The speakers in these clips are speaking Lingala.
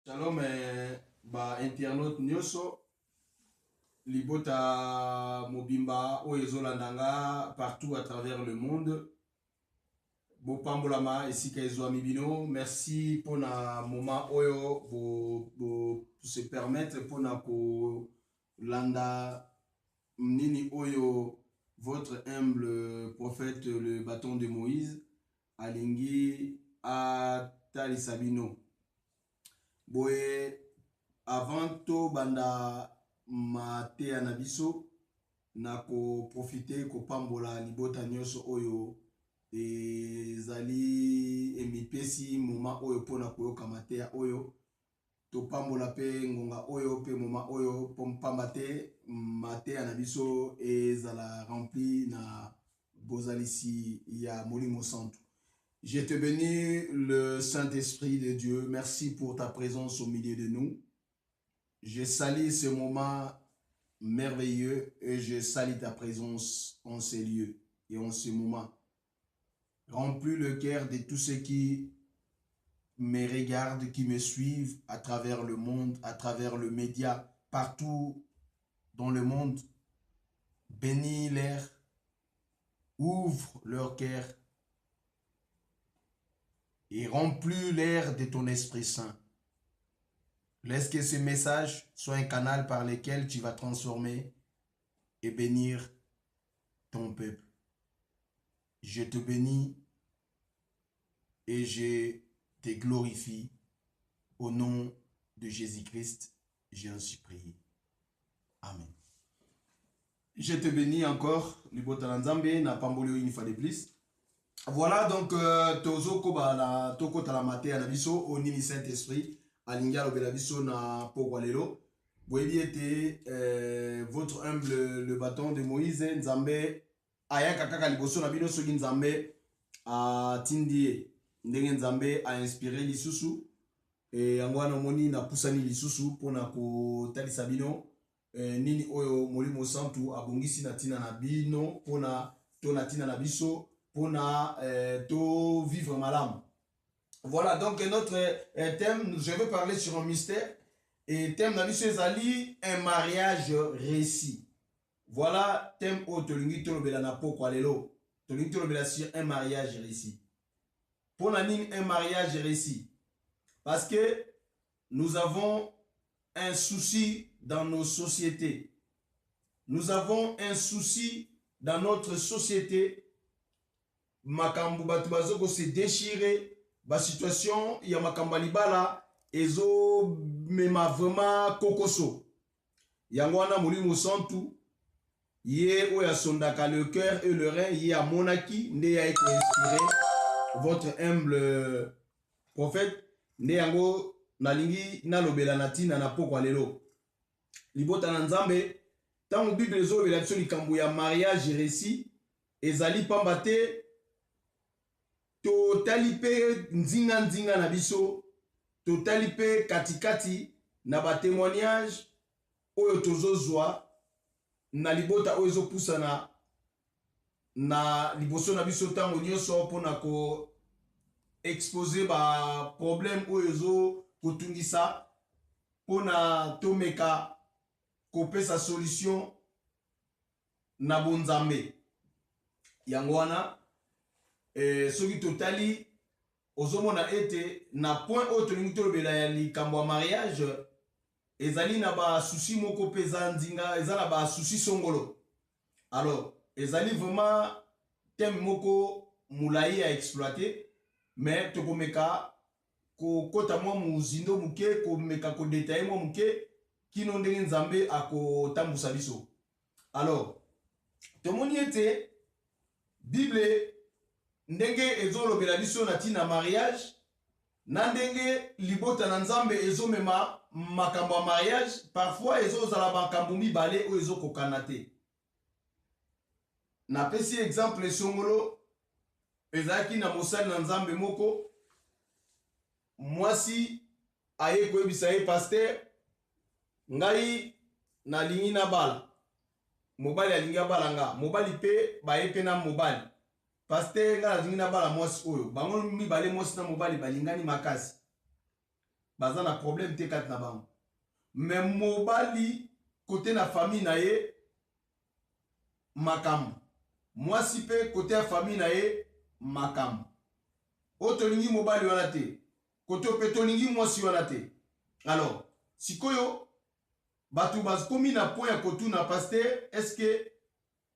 Shalom, internaute nyoso, libota mobimba oyezolandanga partout à travers le monde. Bopambolama esika ezwami bino. Merci pour na moment oyo pour se permettre pour na ko landa nini oyo votre humble prophète le bâton de Moïse alingi a talisabino. Boye avant to banda mate anabiso na ko profiter ko pambola libota nyoso oyo ezali emipesi moment oyo pona koyoka mateya oyo to pambola pe ngonga oyo pe moment oyo pamba te mateya na biso ezala rempli na bozalisi ya molimo santo. Je te bénis, le Saint-Esprit de Dieu. Merci pour ta présence au milieu de nous. Je salue ce moment merveilleux et je salue ta présence en ces lieux et en ce moment. Remplis le cœur de tous ceux qui me regardent, qui me suivent à travers le monde, à travers le média, partout dans le monde. Bénis-les, ouvre leur cœur et remplis l'air de ton Esprit Saint. Laisse que ce message soit un canal par lequel tu vas transformer et bénir ton peuple. Je te bénis et je te glorifie. Au nom de Jésus-Christ, j'en suis prié. Amen. Je te bénis encore, Libotalanzambe, na pambolio une fois de plus. Voilà donc tozo koba la toko talamate anabiso au nini Saint-Esprit alinga lobelabiso na pogwalelo boyebi ete votre humble le bâton de Moïse Nzambe ayaka kaka liboso na bino soki Nzambe a tindie ndenge Nzambe a inspiré lisusu et yango wana moni na pusani lisusu pona ko talisa bino nini oyo molimo santu abongisi na tina na bino pona to na tina na biso pona to vivre malam. Voilà donc notre thème, je vais parler sur un mystère et thème na biso ezali un mariage réussi. Voilà thème o tolingi tolobela na pokwa lelo. Tolingi tolobela sur un mariage réussi. Pona nini un mariage réussi? Parce que nous avons un souci dans nos sociétés. Nous avons un souci dans notre société. Makambu batu bazoko se déchirer ba situation ya makamba libala ezo mema vraiment kokoso yango wana molimo santu ye oya sondaka le cœur et le rein ye a monaki nde ya eko inspiré votre humble prophète nde yango nalingi nalobela na tina na pokwa lelo libota na Nzambe tango Bible ezolobela biso likambo ya mariage réussi ezali pamba te totali pe nzinga na biso totali pe katikati na ba témoignage oyo tozozwa na libota oyo ezopusana na liboso na biso tango nyonso mpona ko exposer ba problème oyo ezo kotungisa mpona tomeka kopesa solution na bonzambe yango wana soki totali ozomona ete na point oyo tolingi tolobela ya likambo ya mariage ezali na ba souci moko pe eza nzinga eza na ba souci songolo. Alors ezali vraiment thème moko mulai ya exploiter mais tokomeka kokota mwa muzindo muke komeka ko détailler mwa muke kino ndenge Nzambe akotambusa biso. Alors tomoni ete Bible ndenge ezolobela biso na tina mariage na ndenge libota na Nzambe ezomema makambo ya mariage parfois ezozala makambo mibale oyo ezokokana te. Napesi exemple songolo ezalaki na mosali na Nzambe moko mwasi aye koyebisa ye pasteur ngai nalingi na bala mobali alingi abala nga mobali pe baye pe na mobali pasteur nga nalingi na bala mwasi oyo bango mibale mwasi na mobali balingani makasi baza na problème te kati na bango. Mais mobali côté na famille na ye makambo. Mwasi pe côté ya famille na ye makambo. Otolingi mobali wana te. Côté petolingi mwasi wana te. Alors, sikoyo batu bakomi na point ya kotuna pasteur, est-ce que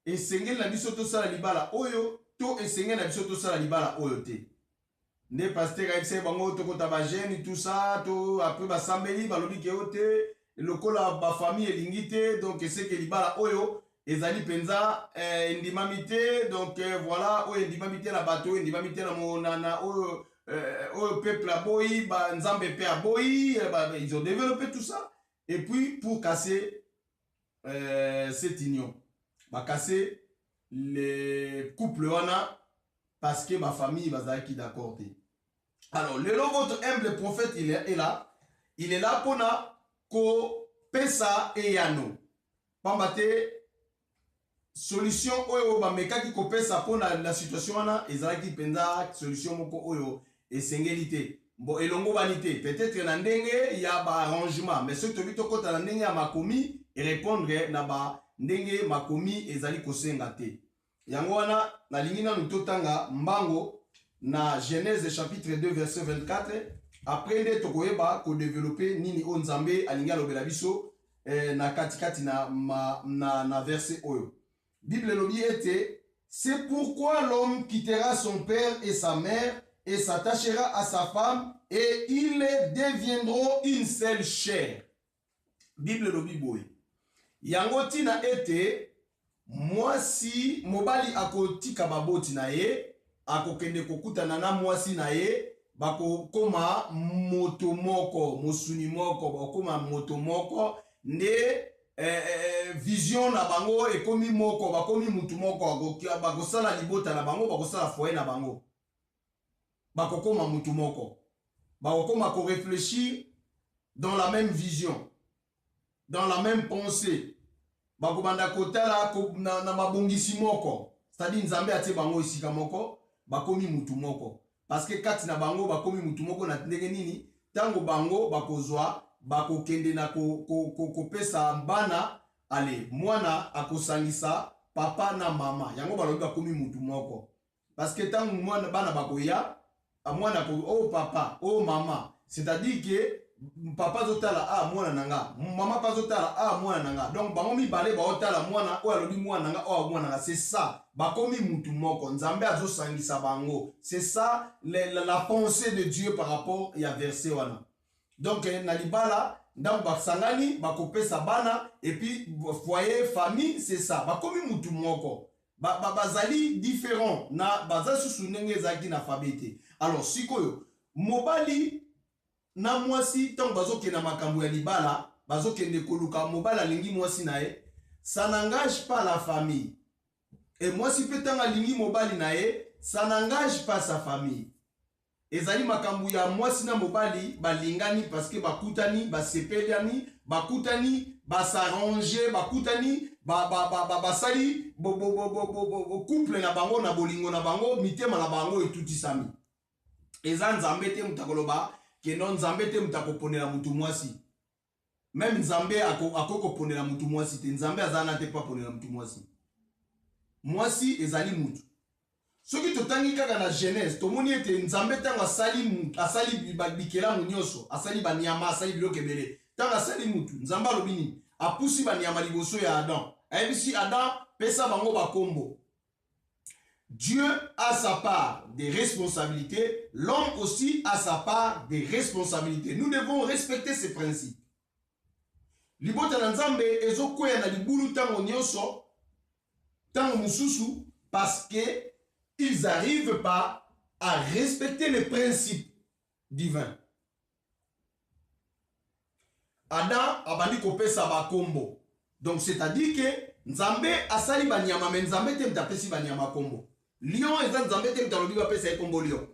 esengeli na biso tosala libala oyo to esengeli na biso tosala libala oyo te? Nde pasteur ayebisa bango tokota ba jeune tout ça to après basambeli balobi ke ote lokola ba famille elingi te, donc c'est que libala oyo ezali penza ndimamité, donc voilà oyo ndimamité na bato ndimamité na monana oyo peuple a boyi ba nzambe pe a boyi, ils ont développé tout ça et puis pour casser cette union, ba casser les couples wana parce que ma famille bazaki d'accord. Alors, votre humble prophète, il est là. Il est là pour na ko pesa e yano. Pambate solution oyo ba mekaki ko pesa pour la situation wana ezalaki penza solution moko oyo esengelite. Bon elongo banité. Peut-être na ndenge ya ba arrangement, mais ce que tu kota na ndenge ya makomi et répondre na ba ndenge makomi ezali ko sengate. Yango wana na lingina nutotanga mbango na Genèse chapitre 2 verset 24. Après nde tokoyeba ko développer nini o nzambe alinga lobela biso na katikati na verset oyo. Bible lobi était, c'est pourquoi l'homme quittera son père et sa mère et s'attachera à sa femme et ils deviendront une seule chair. Bible lobi boy. Yango tina ete mwasi mobali akotika baboti na ye akokende kokutana na mwasi na ye bakokoma moto moko mosuni moko bakokoma moto moko nde vision na bango ekomi moko bakomi mutu moko bakosala libota na bango bakosala foyer na bango bakokoma mutu moko bakokoma ko réfléchir dans la même vision dans la même pensée bakobanda kotala na mabongisi moko, c'est-à-dire nzambe atie bango isika moko bakomi mutu moko parce que kati na bango bakomi mutu moko na ndenge nini tango bango bakozwa bakokende na kopesa bana ale mwana akosangisa papa na mama yango balobi bakomi mutu moko parce que tango mwana bana bakoya mwana ko oh papa oh mama, c'est-à-dire que papa zotala mwana nanga mama pa zotala mwana nanga, donc bango mibale baotala mwana o alobi mwana nanga o mwana nanga, c'est ça bakomi mutu moko nzambe azosangisa bango, c'est ça la pensée de Dieu par rapport ya verset wana. Donc na libala ndambo basangani bakopesa bana et puis foyer famille, c'est ça bakomi mutu moko bazali différent na baza susu ndenge ezaki na fabete. Alors sikoyo mobali na mwasi tant bazoke na makambo ya libala bazoke ne koluka mobala lingi mwasi nae, ça n'engage pas la famille et mwasi petanga lingi mobali nae, ça n'engage pas sa famille. Ezali makambo ya mwasi na mobali balingani parce que bakutani basepeliani bakutani basarranger bakutani basali couple na bango na bolingo na bango mitema na bango etutisami. Eza nzambe te mutakoloba que non nzambe te mutakoponela mutu mwasi, même nzambe akokoponela mutu mwasi te, nzambe azana te pa ponela mutu mwasi. Mwasi ezali mutu soki totangi kaka na Genèse tomoni ete nzambe tango asali bikela nyonso, asali banyama, asali biloko ebele, tango asali mutu nzambe alobi nini apusi banyama liboso ya Adam ayebisi Adam pesa bango bakombo. Dieu a sa part des responsabilités, l'homme aussi a sa part des responsabilités. Nous devons respecter ces principes. Libota na nzambe ezokwea na libulu tango nyonso tango mususu parce que ils arrivent pas à respecter les principes divins. Adam abandi kopesa bakombo. Donc c'est-à-dire que nzambe asali banyama mais nzambe te mtapesi banyama kombo. Lion eza nzambe te mtalobi bapesa ye kombo lion.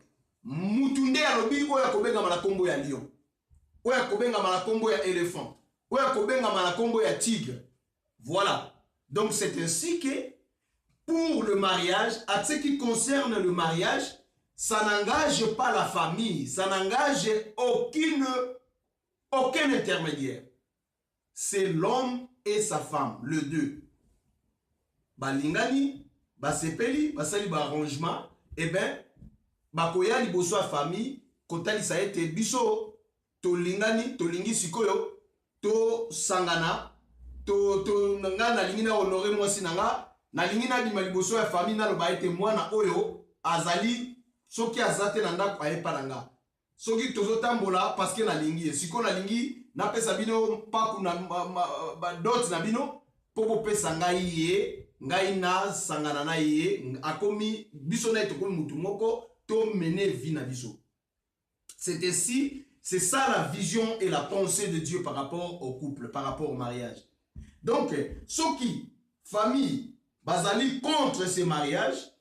Mutunde alobi oyo akobenga na kombo ya lion. Oyo akobenga na kombo ya éléphant. Oyo akobenga na kombo ya tigre. Voilà. Donc c'est ainsi que pour le mariage, à ce qui concerne le mariage, ça n'engage pas la famille, ça n'engage aucune aucun intermédiaire. C'est l'homme et sa femme, le deux. Balingani, basepeli, basali ba arrangement, eh ben, bakoya liboso a famille, kotali sa ete biso, to lingani, to lingi sikoyo, to sangana, to nga na lingi na honore mwasi nanga, na lingi na bima liboso ya famille na loba ete mwana oyo, azali, soki azate na ndako ayepa nanga. Soki tozo tambola, paske na lingi, siko na lingi, na pesa bino, paku na dot na bino, popo pesa ngai ye, ngai na sangana na ye, akomi, biso na etokomi mutu moko, to mene vie na biso. C'est ainsi, c'est ça la vision et la pensée de Dieu par rapport au couple, par rapport au mariage. Donc, ceux qui, famille, basali contre ces mariages,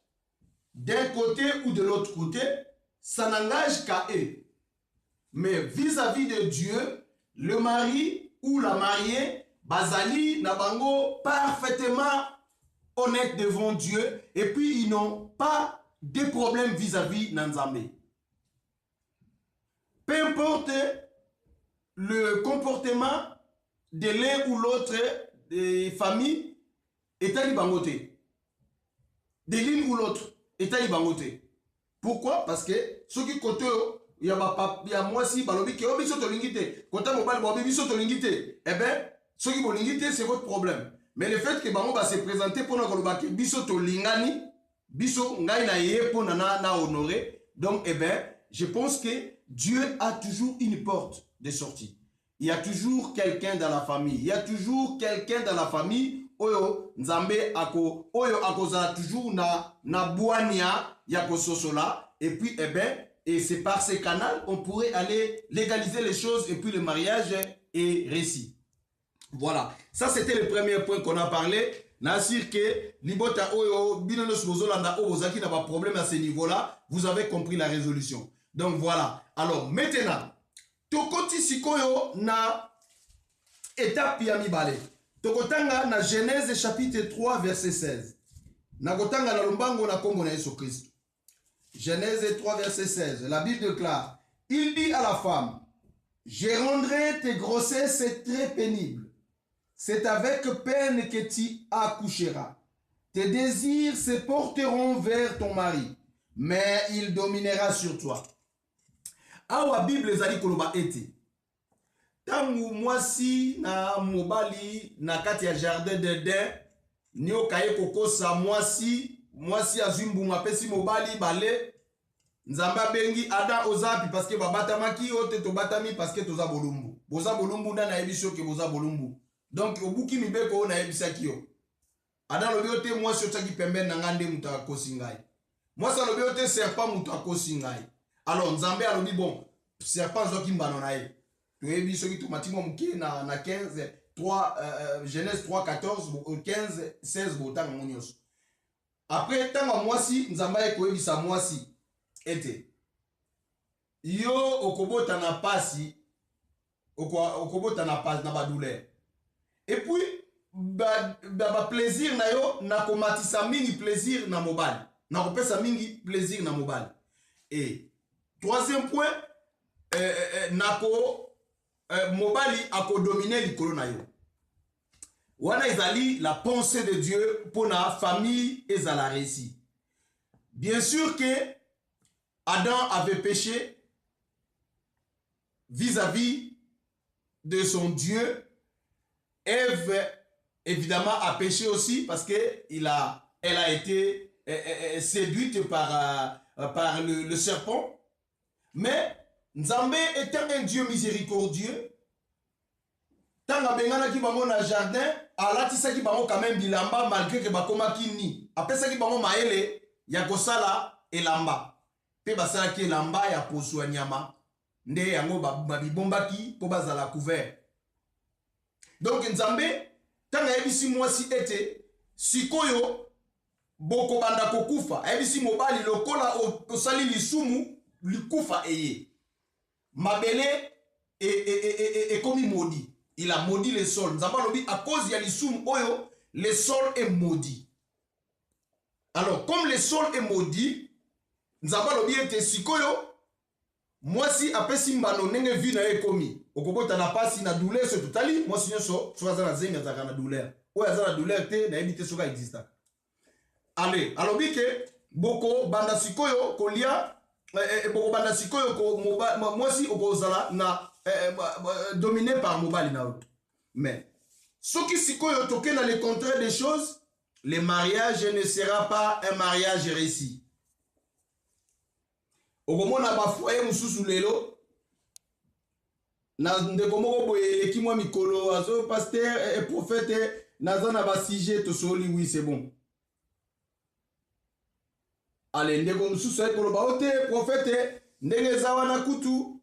d'un côté ou de l'autre côté, ça n'engage qu'à eux. Mais vis-à-vis de Dieu, le mari ou la mariée, basali nabango parfaitement honnête devant Dieu, et puis ils n'ont pas de problèmes vis-à-vis Nanzamé. Peu importe le comportement de l'un ou l'autre des familles, est à bangoté. De l'une ou l'autre, est à bangoté. Pourquoi? Parce que ceux qui côté, il y a moi si, balobi qui ont biso tolingite, côté mobile, bobi biso tolingite, eh bien, ceux qui bolingite, c'est votre problème. Mais le fait que bango va se présenter pour nous que biso tolingani, biso ngai na ye pour na honorer, donc eh bien, je pense que Dieu a toujours une porte de sortie. Il y a toujours quelqu'un dans la famille. Il y a toujours quelqu'un dans la famille. Oyo nzambe ako oyo akoza toujours na boania yako sosola. Et puis eh ben et c'est par ces canaux on pourrait aller légaliser les choses et puis le mariage est réussi. Voilà. Ça c'était le premier point qu'on a parlé. Nasir que libota oyo binono sozolanda ozaki na ba problème à ce niveau-là. Vous avez compris la résolution. Donc voilà. Alors maintenant, tokoti sikoyo na étape ya mibale. Tokotanga na Genèse chapitre 3 verset 16. Nakotanga na lombango na kombo na Yesu Christ. Genèse 3 verset 16. La Bible déclare, il dit à la femme, je rendrai tes grossesses très pénibles. C'est avec peine que tu accoucheras. Tes désirs se porteront vers ton mari, mais il dominera sur toi. Awa Bible ezali koloba ete tangu mwasi na mobali na kati ya jardin d'Eden ni okaye kokosa mwasi azumbuma pesi mobali bale nzamba bengi ada ozapi parce que babatamaki ote to batami parce que toza bolumbu boza bolumbu na nayebiso ke boza bolumbu donc obuki mibeko na yebisaki yo ada lobi ote mwasi otaki pembeni na ngande muta akosi ngai mwasi lobi ote serpent muta akosi ngai. Alors, Nzambe a dit bon, serpent zoki mbano na ye. Tu es biso ki tomatimo muke na 15 3 Genèse 3 14 15 16 botang monios. Après tant mwasi Nzambe e ko ebisa mwasi ete yo okobota na pasi okobota na pasi na ba douleur. Et puis ba plaisir na yo na komatisa mingi plaisir na mobali. Na kopesa mingi plaisir na mobali. Et troisième point, nako mobali ako dominer likolo na yo. Wana ezali la pensée de Dieu pour la famille ezala réussi. Bien sûr que Adam avait péché vis-à-vis de son Dieu. Ève évidemment a péché aussi parce que elle a été séduite par le serpent. Mais Nzambe étant un Dieu miséricordieux, tant que bengana ki bango na jardin, alatisa ki bango quand même bilamba malgré que bakoma kini. Apesa ki bango maele ya kosala elamba. Pe basala ki elamba ya poswa nyama. Nde yango babibombaki po bazala couvert. Donc Nzambe tant yebisi mwasi ete sikoyo boko banda kokufa. Yebisi mobali lokola osali lisumu likufa eye. Mabele est comme maudit. Il a maudit le sol. Nzamba lobi à cause ya lisumu oyo, le sol est maudit. Alors comme le sol est maudit, Nzamba lobi ete sikoyo mwasi apesi mbano nenge vi na ye komi. okokota na pasi na douleur so totali moi sinyo so aza na zenga zaka na douleur oyo aza na douleur te na yebite soka exista ale alobi ke boko banda sikoyo kolia boko banda sikoyo ko mwasi okozala na dominé par mobali na autre mais soki sikoyo toke na le contraire des choses le mariage ne sera pas un mariage réussi okomona ba foyer mususu lelo na ndeko moko boye eleki mwa mikolo azo pasteur et prophète naza na ba sujet tosoli oui c'est bon ale ndeko mususu ekoloba ote prophète ndenge eza wana kutu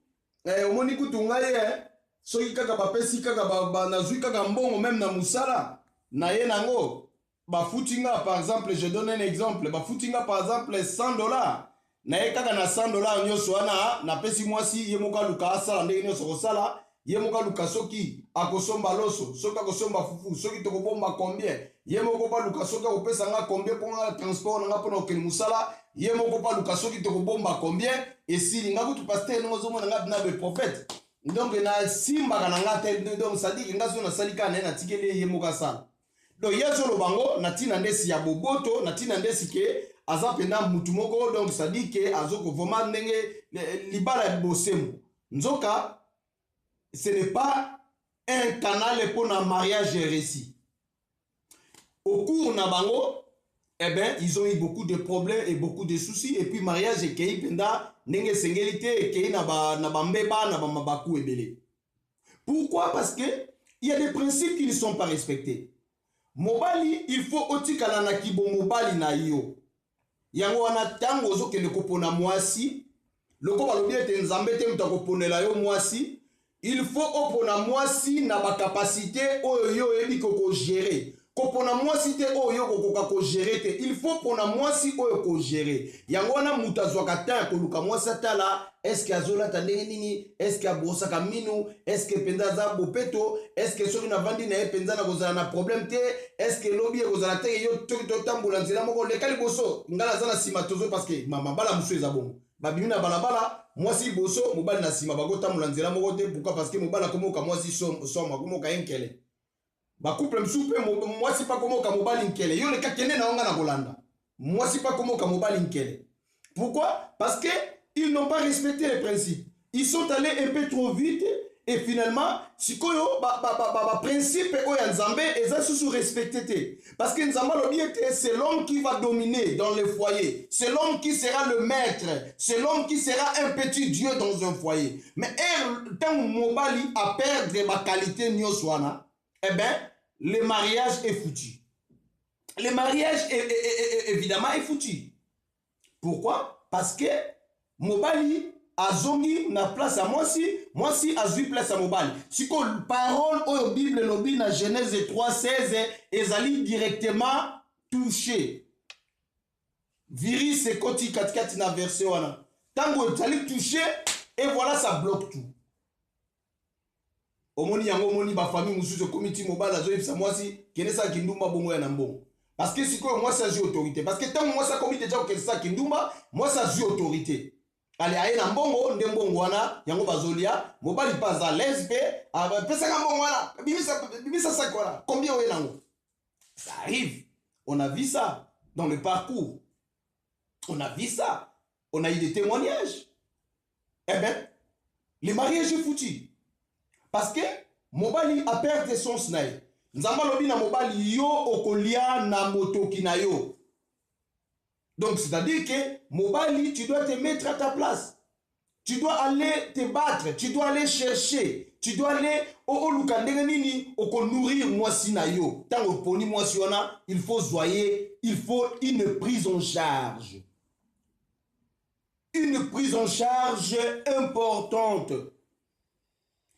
omoni kutu ngai soki kaka bapesi kaka nazwi kaka mbongo même na musala na ye nango bafutinga par exemple je donne un exemple bafutinga par exemple $100 na ye kaka na $100 nyonso wana napesi mwasi ye moko aluka asala ndenge nyonso kosala ye moko aluka soki akosomba loso soki akosomba fufu soki tokobomba combien ye moko paluka soki akopesa nga combien mpo nga transport na nga mpona kokende mosala ye moko paluka soki tokobomba combien esili nga kutu paster ndenge ozomona nga bina beprophète donc nasimbaka na nga te donc sadiki nga so nasali kaka na ye natikeli ye moko asala donc ye azoloba ngo na ntina ndesi ya boboto na ntina ndesi ke aza pena mutu moko donc sadiki ke azokovoma ndenge libala ya bosembo nzoka ce n'est pas un canal pour un mariage réussi. Au cours na bango, eh ben, ils ont eu beaucoup de problèmes et beaucoup de soucis. Et puis, mariage est kei penda, nenge sengelité, kei na ba mbeba, na ba mabaku ebele. Pourquoi? Parce que il y a des principes qui ne sont pas respectés. Mobali, il faut otikala na kibo mobali na yo. Yango wana tango ozo kende kopona mwasi, loko balobi ete nzambe te muta koponela yo mwasi. Il faut opona mwasi na ba capacité oyo yo ebi ko gérer. Kopona mwasi te oyo ko gérer te. Il faut pona mwasi oyo ko gérer. Yango wana mutazwa kata ko luka mwasi atala, est-ce que azola tandenge nini? Est-ce que abosa ka minu? Est-ce que penda za bopeto? Est-ce que soki na vandi na penda na kozala na problème te? Est-ce que lobby kozala te yo to tambola nzela moko le kali boso ngala za na sima tozo parce que mama bala musu ezabongo. Babimi na balabala mwasi boso mobali na sima bagota mulanzela moko te pourquoi parce que mobali akomoka mwasi soma komoka enkele ba couple msupe mwasi pa komoka mobali nkele yo le kakene na onga na kolanda mwasi pa komoka mobali nkele pourquoi parce que ils n'ont pas respecté les principes ils sont allés un peu trop vite et finalement sikoyo principe oya nzambe eza susu respecté te parce que nzambe lobi ete c'est l'homme qui va dominer dans le foyer c'est l'homme qui sera le maître c'est l'homme qui sera un petit dieu dans un foyer mais tant mobali a perdre ma qualité nyonso wana eh ben le mariage est foutu le mariage évidemment est foutu pourquoi parce que mobali azongi na place à mwasi azui place à mobali siko parole oyo bible lobi na Genèse 3:16 ezali directement touché virus ekoti katikati na verset wana tango ezali touché et voilà ça bloque tout omoni yango omoni ba famille mususu komiti mobali azoyebisa mwasi kenesa kindumba bongo ya na mbongo parce que siko mwasi azui autorité parce que tango mwasi akomi deja okenesa kindumba mwasi azui autorité ale aye na mbongo nde mbongo wana yango bazolia mobali pas à l'aise pe pesaka mbongo wana bimisa sac wana combien oye nango ça arrive on a vu ça dans le parcours on a vu ça on a eu des témoignages eh ben le mariage est foutu parce que mobali a perdu son snail nzamba lobi na mobali yo okolia na motoki na yo. Donc, c'est-à-dire que, mobali, tu dois te mettre à ta place. Tu dois aller te battre. Tu dois aller chercher. Tu dois aller au lukandengenini, au nourrir mwasi na yo. Tant au poni mwasi wana, il faut zoyer, il faut une prise en charge. Une prise en charge importante.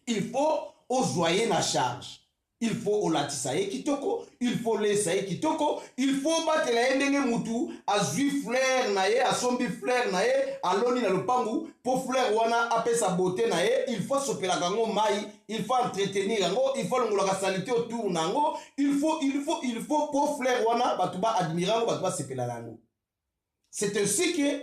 Il faut au zoyer na charge. Il faut au latisaye kitoko, il faut lesaye kitoko, il faut battre la endenge mutu, azui fleur na ye, asombi fleur na ye, aloni na lupangu, pour fleur wana ape sa beauté na ye, il faut sopela kango mai, il faut entretenir yango, il faut longola salité autour nango, il faut pour fleur wana, batuba admirango, batuba sepela nango. C'est ainsi que,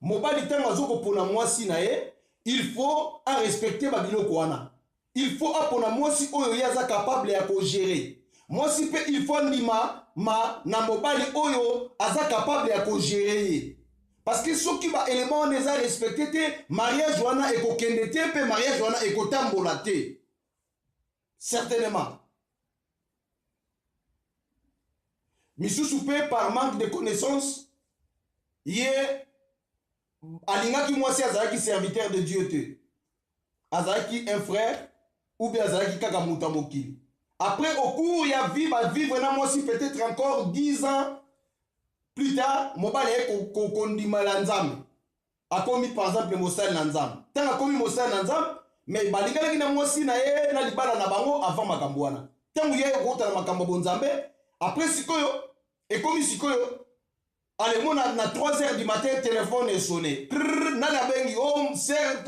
mobali tango azoko pona mwasi na ye, il faut respecter babiloko wana. il faut apona mwasi oyo yaza capable ya ko gérer. Mwasi pe il faut ndima na mobali oyo aza capable ya ko gérer. Parce que ceux qui ba élément on les a respecté, mariage wana ekokende te pe mariage wana ekotambola te. Certainement. Misusu pe par manque de connaissances, yé alingaki mwasi azalaki serviteur de Dieu te. Azalaki un frère ou bien azalaki kaka muta mokili. Après au cours ya vivre na mwasi peut-être encore 10 ans plus tard, mobali kondima la nzambe. Akomi par exemple mosali na nzambe. Tant akomi mosali na nzambe, mais balingalaki na mwasi na ye na libala na bango avant makambo wana. Tant ye kota na makambo bonzambe, après sikoyo ekomi sikoyo allez, na 3 heures du matin, le téléphone est sonné. Nana bengi, oh, pasteur,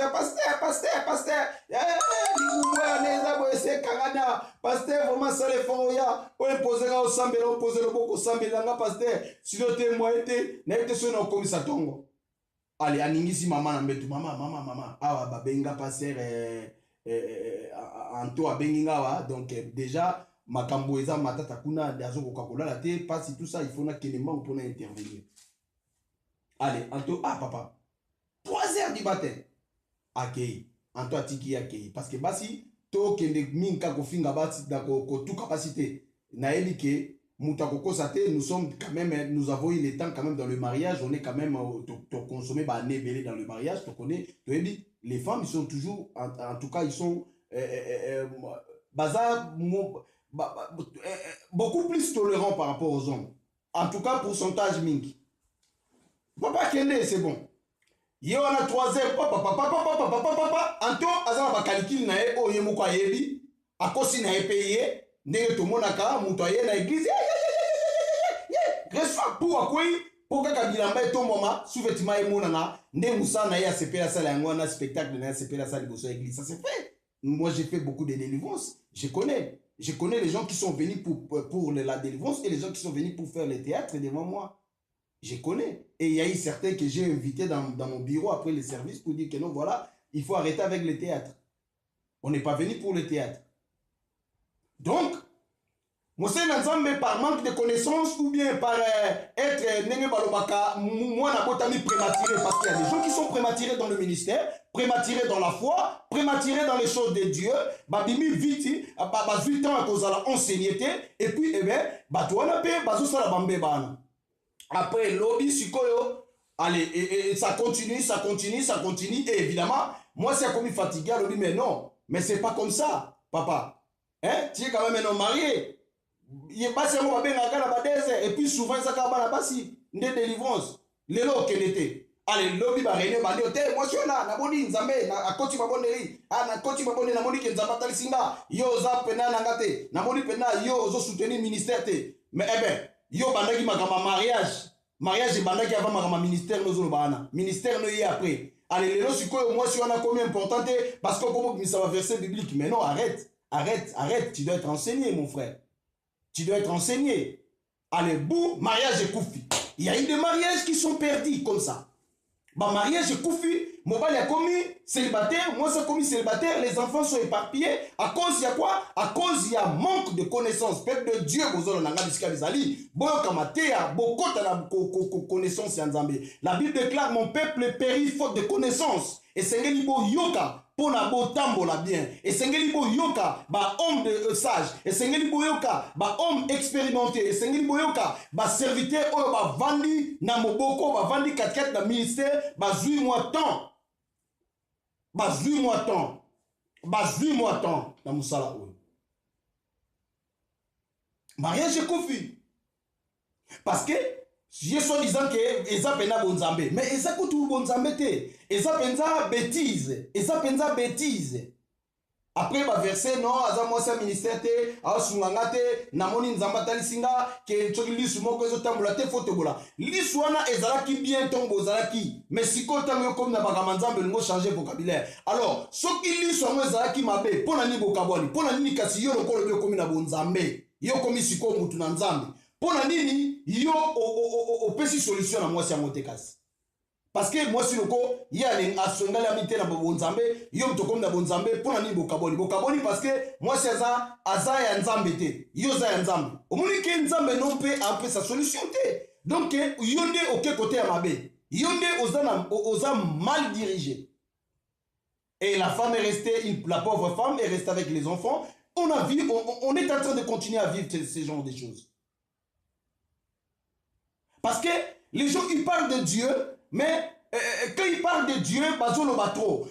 pasteur, vraiment ça les font, on imposer au sambe, on pose le boko sambe, pasteur, si le témoin était, n'était sur nos commissaires tongo. Allez, aningisi maman, maman, ah, babenga pasteur, Anto abenginga, donc déjà, makambo eza matata kuna dazo kokakola la te passe tout ça il faut na kenement pour intervenir. Allez, Anto papa 3 heures du matin akei Anto atiki akei parce que basi to kende minka ko finga basi da ko tout capacité na elike muta kokosa te. Nous sommes quand même, nous avons eu le temps quand même dans le mariage, on est quand même to consommer ba nebelé dans le mariage, to connaît to dit les femmes ils sont toujours en tout cas ils sont bazar beaucoup plus tolérant par rapport aux hommes. En tout cas, pourcentage mink. Papa Kende, c'est bon. Yo on a 3 heures. Papa. Anto, azala ba calcul na e o yemu kwa yebi. Akosi na e payé. Ndenge to monaka, mutoye na église. Grâce à pour akoi, pour que bilamba to mama, sous-vêtement e monana, nde musa na ya sepela sala yango na spectacle na sepela sala boso église. Ça c'est fait. Moi j'ai fait beaucoup de délivrance. Je connais les gens qui sont venus pour la délivrance et les gens qui sont venus pour faire le théâtre devant moi. Je connais. Et il y a eu certains que j'ai invités dans mon bureau après le service pour dire que non, voilà, il faut arrêter avec le théâtre. On n'est pas venu pour le théâtre. Donc, mais par manque de connaissances ou bien par être moi prématuré, parce qu'il y a des gens qui sont prématurés dans le ministère, prématurés dans la foi, prématurés dans les choses de Dieu, babimi vite, bazui temps à cause de la enseigneté, et puis eh bien, batouana pe bazousa la bambé bana. Après lobby sikoyo, allez, et ça continue, et évidemment, moi c'est comme fatigué, lobby mais non, mais c'est pas comme ça, papa, hein, tu es quand même un homme marié. Il est passé et puis souvent ça a passé des délivrances les lots qu'elle était allez lobby ba réunion ba dit moi je suis là na boni nzambe na koti maboneri na koti maboneri na moni ke nzamba talisinga yo za pena na ngate na moni pena yo zo soutenir ministère te mais eh ben yo bandaki makama mariage bandaki avant makama ministère no zo bana ministère no y après allez les lots sikoyo moi je suis on a combien important parce que comme ça va verset biblique mais non arrête tu dois être enseigné mon frère. Tu dois être enseigné. Allez, boum, mariage et koufi. Il y a eu des mariages qui sont perdus comme ça. Bah, mariage et koufi, mon bal a commis célibataire, moi j'ai commis célibataire, les enfants sont éparpillés. À cause il y a quoi? À cause il y a manque de connaissances. Peuple de Dieu, vous avez connaissance. La Bible déclare mon peuple périt faute de connaissances. Et c'est un yoka. Pona bo tambola bien et sengeli bo yoka ba homme de sage et sengeli bo yoka ba homme expérimenté et sengeli bo yoka ba serviteur oyo ba vandi na moboko ba vandi katkat na ministère ba zui moi temps na musala oyo mariage kofi parce que je suis disant que eza pena bonzambe mais eza kutu bonzambe te eza penza bêtise après ba verset non aza moi ça ministère te asunganga te namoni nzamba talisinga ke choki lisu moko ezo tambola te foto bola lisu wana ezalaki bien tombo ezalaki mais siko tango comme na bakama nzambe lingo changer vocabulaire alors soki lisu ngo ezalaki mabe pona ni bokabwani pona nini kasi yo lokolo be komi na bonzambe yo komi siko mutu na nzambe pona nini yo opesi solution na mwasi ya motekasi Parce que moi, si le ko, il y a un asongal habité na bonzambe, yom to comme na bonzambe, pour nani bokaboni. Bokaboni parce que moi, c'est ça, aza ya nzambe te, yoza ya nzambe. Au moins que nzambe non peut après sa solution te. Donc, yonde ok côté à mabe. Yonde oza mal dirigé. Et la femme est restée, la pauvre femme est restée avec les enfants. On est en train de continuer à vivre ces genres de choses. Parce que les gens, ils parlent de Dieu, mais quand ils parlent de Dieu,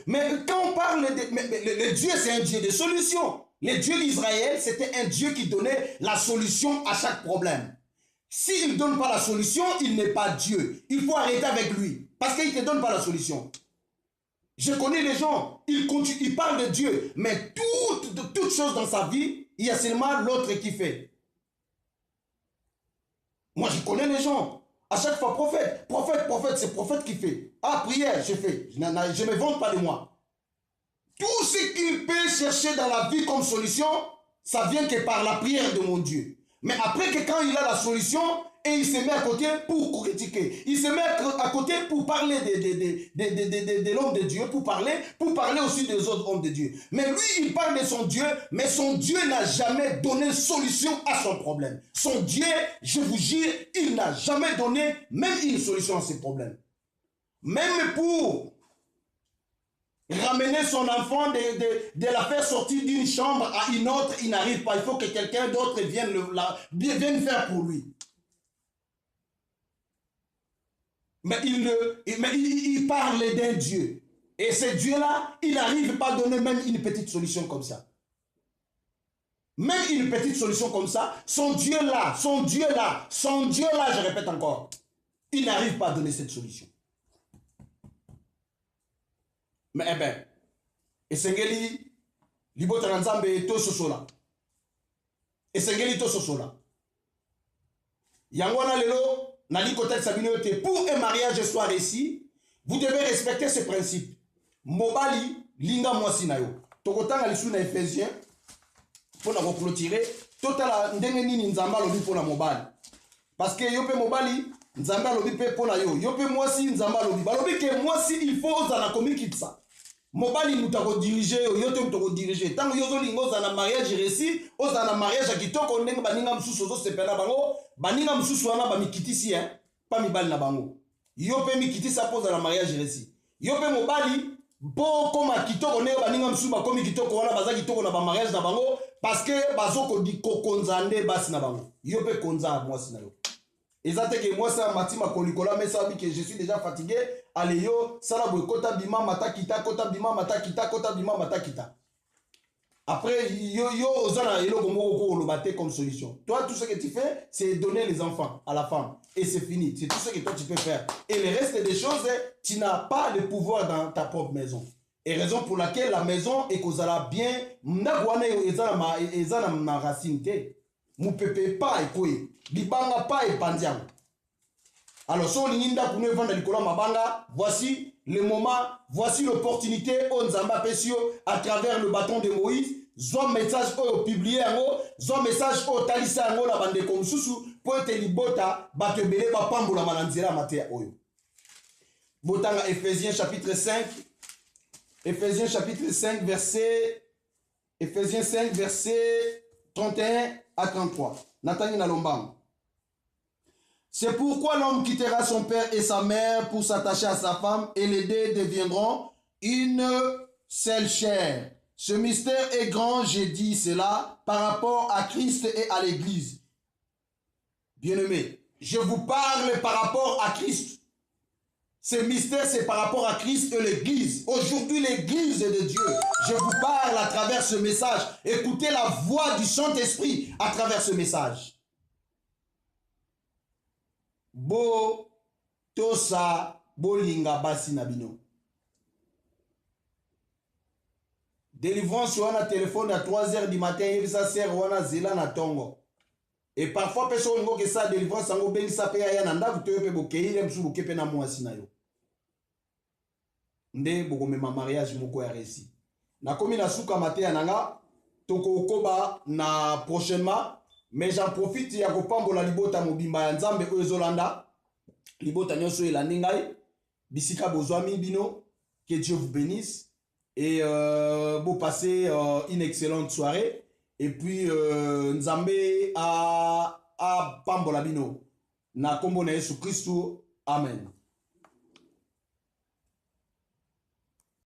mais quand on parle de... le Dieu, c'est un Dieu de solution. Le Dieu d'Israël, c'était un Dieu qui donnait la solution à chaque problème. S'il ne donne pas la solution, il n'est pas Dieu. Il faut arrêter avec lui. Parce qu'il ne te donne pas la solution. Je connais les gens, ils parlent de Dieu, mais toutes choses dans sa vie, il y a seulement l'autre qui fait. Moi, je connais les gens. À chaque fois, prophète, c'est prophète qui fait. Ah, prière, je fais. Je ne me vante pas de moi. Tout ce qu'il peut chercher dans la vie comme solution, ça vient que par la prière de mon Dieu. Mais après que quand il a la solution, et il se met à côté pour critiquer. Il se met à côté pour parler de l'homme de Dieu, pour parler aussi des autres hommes de Dieu. Mais lui, il parle de son Dieu, mais son Dieu n'a jamais donné solution à son problème. Son Dieu, je vous jure, il n'a jamais donné même une solution à ses problèmes. Même pour ramener son enfant, de la faire sortir d'une chambre à une autre, il n'arrive pas. Il faut que quelqu'un d'autre vienne faire pour lui. Mais il parle d'un Dieu. Et ce Dieu-là, il n'arrive pas à donner même une petite solution comme ça. Même une petite solution comme ça, son Dieu-là, je répète encore, il n'arrive pas à donner cette solution. Mais eh bien, Esengeli, Libota Nzambe, to sosola. Esengeli to sosola. Yangwana lelo, pour un mariage soit réussi, vous devez respecter ce principe. Mobali, linga mwasi na yo. Tokotanga lisu na Ephésiens, pour na clôturer, totala ndenge nini nzamba lobi pour na mobali. Parce que yope mobali, nzamba lobi pe pour na yo. Yope mwasi, nzamba lobi. Balobi ke mwasi, il faut ozana komikitsa. Mobali mutako diriger, yote mutako diriger. Tango yozo lingo zana mariage réussi, ozana mariage kitoko ndenge baninga msusu zo sepela bango. Baninga msusu wana ba mikitisi pas mibali na bango. Yope mikitisa poza la mariage réussi. Yope mobali po koma kitoko ne baninga msusu ba komi kitoko wana baza kitoko na ba mariage na bango parce que bazoko di kokonzande basi na bango. Yope konza mwasi na yo. Ezate ke moi ça matima kolikola mais ça que je suis déjà fatigué. Allez yo sala boy kota bima mata kita kota bima mata kita kota bima mata kita. Après, yo ozana eloko moko ko bate comme solution. Toi, tout ce que tu fais, c'est donner les enfants à la femme. Et c'est fini. C'est tout ce que toi, tu peux faire. Et le reste des choses, tu n'as pas le pouvoir dans ta propre maison. Et raison pour laquelle la maison est kozala bien. Mnagwane ezana ma racine te. Moupepe pas ekoye. Bibanga pas epandiam. Alors, si on y a une vendre le mabanga, voici le moment, voici l'opportunité, on zamba pesio à travers le bâton de Moïse. Zwa message au publié en haut, zwa message au talisa en haut la bande comme sous pour te libota batebele ba pambola mananzira matea oyo. Botanga Ephésiens chapitre 5. Ephésiens chapitre 5 verset 31 à 33. Nathalie Nalombang. C'est pourquoi l'homme quittera son père et sa mère pour s'attacher à sa femme et les deux deviendront une seule chair. Ce mystère est grand, j'ai dit cela, par rapport à Christ et à l'Église. Bien-aimés, je vous parle par rapport à Christ. Ce mystère, c'est par rapport à Christ et l'Église. Aujourd'hui, l'Église est de Dieu. Je vous parle à travers ce message. Écoutez la voix du Saint-Esprit à travers ce message. Bo tosa bolinga basi nabino. Délivrance sur un téléphone à 3 h du matin, il sert wana zela na tongo. Et parfois personne ngo que ça délivrance ngo ben sa pe ya na ndavu to pe bokeile msu bokepe na mwasi na yo. Nde bogomema mariage moko ya réussi. Na komi na suka matin nanga toko koba na prochainement. Mais j'en profite ya kopambola libota mobimba ya nzambe oyo ezolanda libota nyonso elandi ngai Bisika Bozwami Bino. Que Dieu vous bénisse. Et vous passez une excellente soirée. Et puis, Nzambe a Pambola Bino. Na kombo na Yesu Christu. Amen.